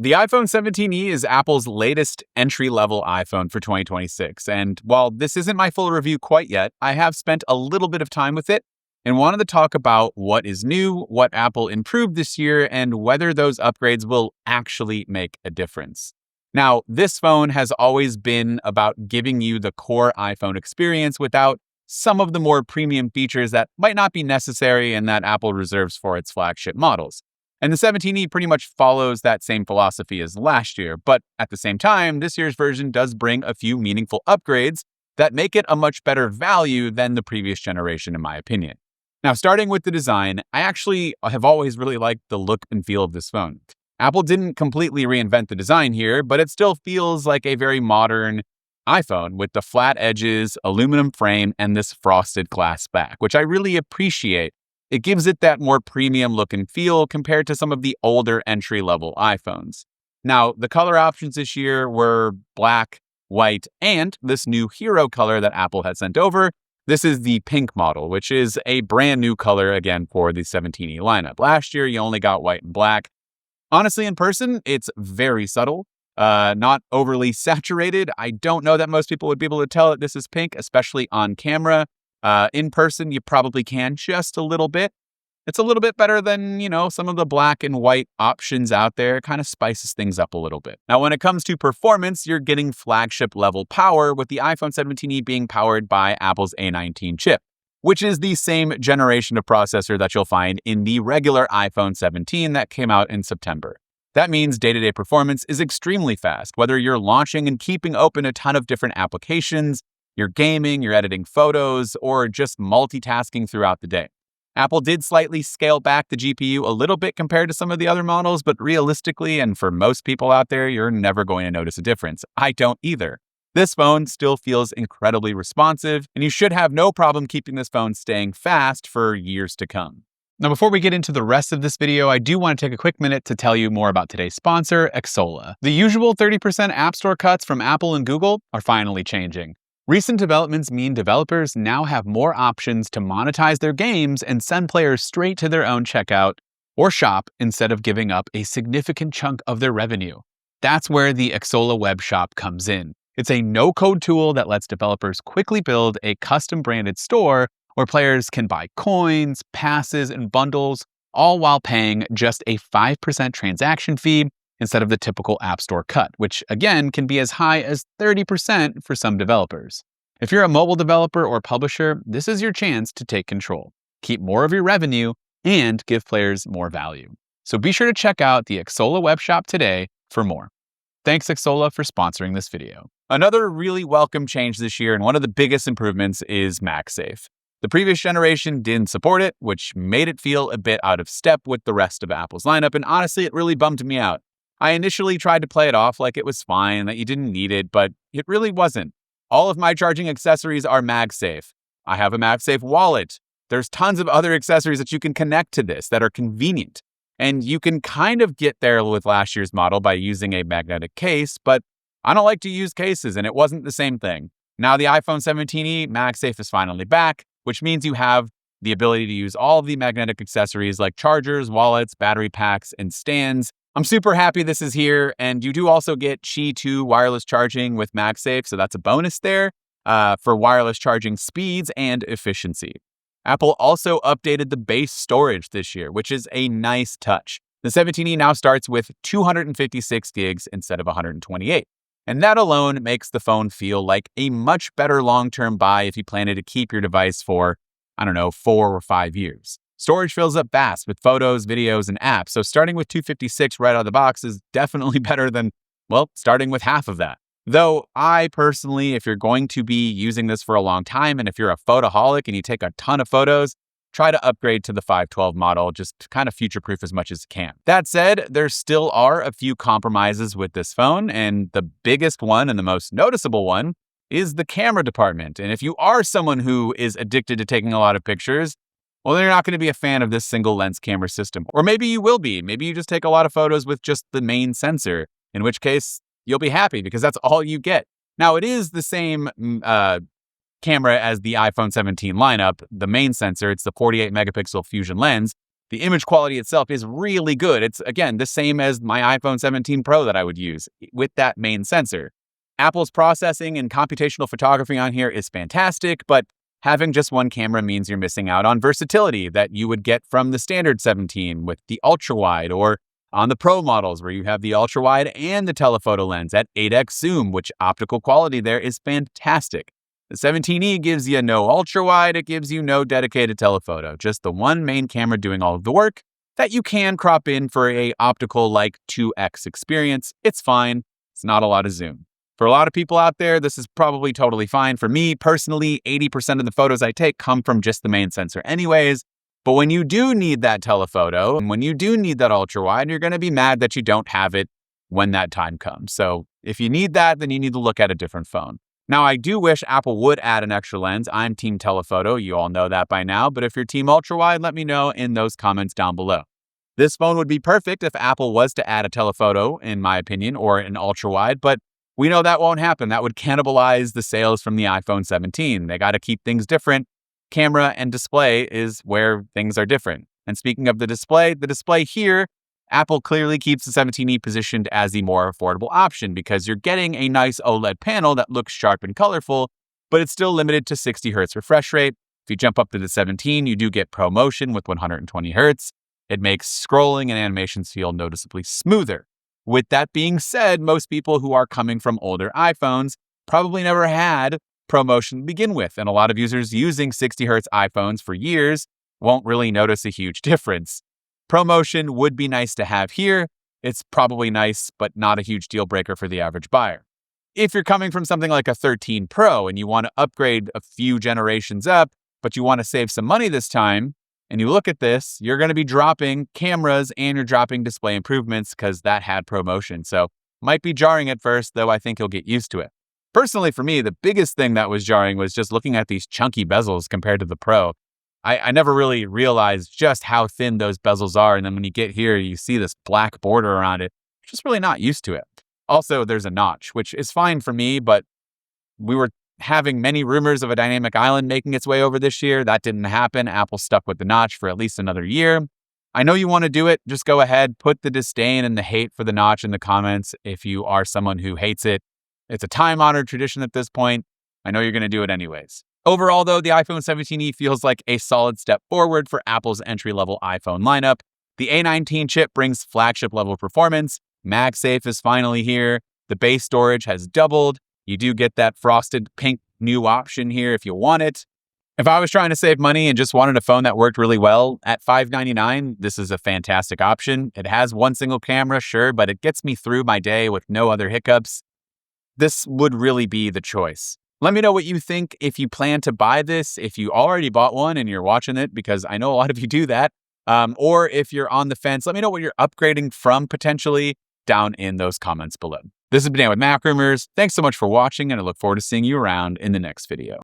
The iPhone 17e is Apple's latest entry-level iPhone for 2026, and while this isn't my full review quite yet, I have spent a little bit of time with it and wanted to talk about what is new, what Apple improved this year, and whether those upgrades will actually make a difference. Now, this phone has always been about giving you the core iPhone experience without some of the more premium features that might not be necessary and that Apple reserves for its flagship models. And the 17e pretty much follows that same philosophy as last year, but at the same time, this year's version does bring a few meaningful upgrades that make it a much better value than the previous generation, in my opinion. Now, starting with the design, I actually have always really liked the look and feel of this phone. Apple didn't completely reinvent the design here, but it still feels like a very modern iPhone with the flat edges, aluminum frame, and this frosted glass back, which I really appreciate. It gives it that more premium look and feel compared to some of the older entry-level iPhones. Now, the color options this year were black, white, and this new hero color that Apple had sent over. This is the pink model, which is a brand new color again for the 17e lineup. Last year, you only got white and black. Honestly, in person, it's very subtle, not overly saturated. I don't know that most people would be able to tell that this is pink, especially on camera. In person, you probably can just a little bit. It's a little bit better than, some of the black and white options out there. It kind of spices things up a little bit. Now, when it comes to performance, you're getting flagship level power with the iPhone 17e being powered by Apple's A19 chip, which is the same generation of processor that you'll find in the regular iPhone 17 that came out in September. That means day-to-day performance is extremely fast, whether you're launching and keeping open a ton of different applications, you're gaming, you're editing photos, or just multitasking throughout the day. Apple did slightly scale back the GPU a little bit compared to some of the other models, but realistically, and for most people out there, you're never going to notice a difference. I don't either. This phone still feels incredibly responsive, and you should have no problem keeping this phone staying fast for years to come. Now, before we get into the rest of this video, I do want to take a quick minute to tell you more about today's sponsor, Xsolla. The usual 30% App Store cuts from Apple and Google are finally changing. Recent developments mean developers now have more options to monetize their games and send players straight to their own checkout or shop instead of giving up a significant chunk of their revenue. That's where the Xsolla web shop comes in. It's a no-code tool that lets developers quickly build a custom-branded store where players can buy coins, passes, and bundles, all while paying just a 5% transaction fee instead of the typical App Store cut, which again can be as high as 30% for some developers. If you're a mobile developer or publisher, this is your chance to take control, keep more of your revenue, and give players more value. So be sure to check out the Xsolla web shop today for more. Thanks, Xsolla, for sponsoring this video. Another really welcome change this year, and one of the biggest improvements, is MagSafe. The previous generation didn't support it, which made it feel a bit out of step with the rest of Apple's lineup, and honestly, it really bummed me out. I initially tried to play it off like it was fine, that you didn't need it, but it really wasn't. All of my charging accessories are MagSafe. I have a MagSafe wallet. There's tons of other accessories that you can connect to this that are convenient. And you can kind of get there with last year's model by using a magnetic case, but I don't like to use cases, and it wasn't the same thing. Now the iPhone 17e, MagSafe is finally back, which means you have the ability to use all of the magnetic accessories like chargers, wallets, battery packs, and stands. I'm super happy this is here, and you do also get Qi 2 wireless charging with MagSafe, so that's a bonus there for wireless charging speeds and efficiency. Apple also updated the base storage this year, which is a nice touch. The 17e now starts with 256 gigs instead of 128, and that alone makes the phone feel like a much better long-term buy if you plan to keep your device for, 4 or 5 years. Storage fills up fast with photos, videos, and apps, so starting with 256 right out of the box is definitely better than, starting with half of that. Though I personally, if you're going to be using this for a long time, and if you're a photoholic and you take a ton of photos, try to upgrade to the 512 model, just to kind of future-proof as much as you can. That said, there still are a few compromises with this phone, and the biggest one and the most noticeable one is the camera department. And if you are someone who is addicted to taking a lot of pictures, well, you're not going to be a fan of this single lens camera system. Or maybe you will be. Maybe you just take a lot of photos with just the main sensor, in which case you'll be happy because that's all you get. Now, it is the same camera as the iPhone 17 lineup, the main sensor. It's the 48 megapixel fusion lens, The image quality itself is really good. It's, again, the same as my iPhone 17 Pro that I would use with that main sensor. Apple's processing and computational photography on here is fantastic, but having just one camera means you're missing out on versatility that you would get from the standard 17 with the ultrawide, or on the Pro models where you have the ultrawide and the telephoto lens at 8x zoom, which optical quality there is fantastic. The 17E gives you no ultrawide, it gives you no dedicated telephoto, just the one main camera doing all of the work that you can crop in for a optical like 2x experience. It's fine. It's not a lot of zoom. For a lot of people out there, this is probably totally fine. For me personally, 80% of the photos I take come from just the main sensor anyways. But when you do need that telephoto and when you do need that ultrawide, you're going to be mad that you don't have it when that time comes. So if you need that, then you need to look at a different phone. Now, I do wish Apple would add an extra lens. I'm team telephoto. You all know that by now. But if you're team ultrawide, let me know in those comments down below. This phone would be perfect if Apple was to add a telephoto, in my opinion, or an ultrawide. But we know that won't happen. That would cannibalize the sales from the iPhone 17. They got to keep things different. Camera and display is where things are different. And speaking of the display here, Apple clearly keeps the 17E positioned as the more affordable option because you're getting a nice OLED panel that looks sharp and colorful, but it's still limited to 60 Hz refresh rate. If you jump up to the 17, you do get ProMotion with 120 Hz. It makes scrolling and animations feel noticeably smoother. With that being said, most people who are coming from older iPhones probably never had ProMotion to begin with, and a lot of users using 60 Hz iPhones for years won't really notice a huge difference. ProMotion would be nice to have here. It's probably nice, but not a huge deal breaker for the average buyer. If you're coming from something like a 13 Pro and you want to upgrade a few generations up, but you want to save some money this time, and you look at this, you're going to be dropping cameras and you're dropping display improvements because that had ProMotion. So might be jarring at first, though I think you'll get used to it. Personally, for me, the biggest thing that was jarring was just looking at these chunky bezels compared to the Pro. I never really realized just how thin those bezels are. And then when you get here, you see this black border around it. Just really not used to it. Also, there's a notch, which is fine for me, but we were having many rumors of a dynamic island making its way over this year. That didn't happen. Apple stuck with the notch for at least another year. I know you want to do it. Just go ahead, put the disdain and the hate for the notch in the comments if you are someone who hates it. It's a time-honored tradition at this point. I know you're going to do it anyways. Overall, though, the iPhone 17e feels like a solid step forward for Apple's entry-level iPhone lineup. The A19 chip brings flagship-level performance. MagSafe is finally here. The base storage has doubled. You do get that frosted pink new option here if you want it. If I was trying to save money and just wanted a phone that worked really well, at $599, this is a fantastic option. It has one single camera, sure, but it gets me through my day with no other hiccups. This would really be the choice. Let me know what you think if you plan to buy this, if you already bought one and you're watching it, because I know a lot of you do that. Or if you're on the fence, let me know what you're upgrading from potentially down in those comments below. This has been Dan with MacRumors. Thanks so much for watching, and I look forward to seeing you around in the next video.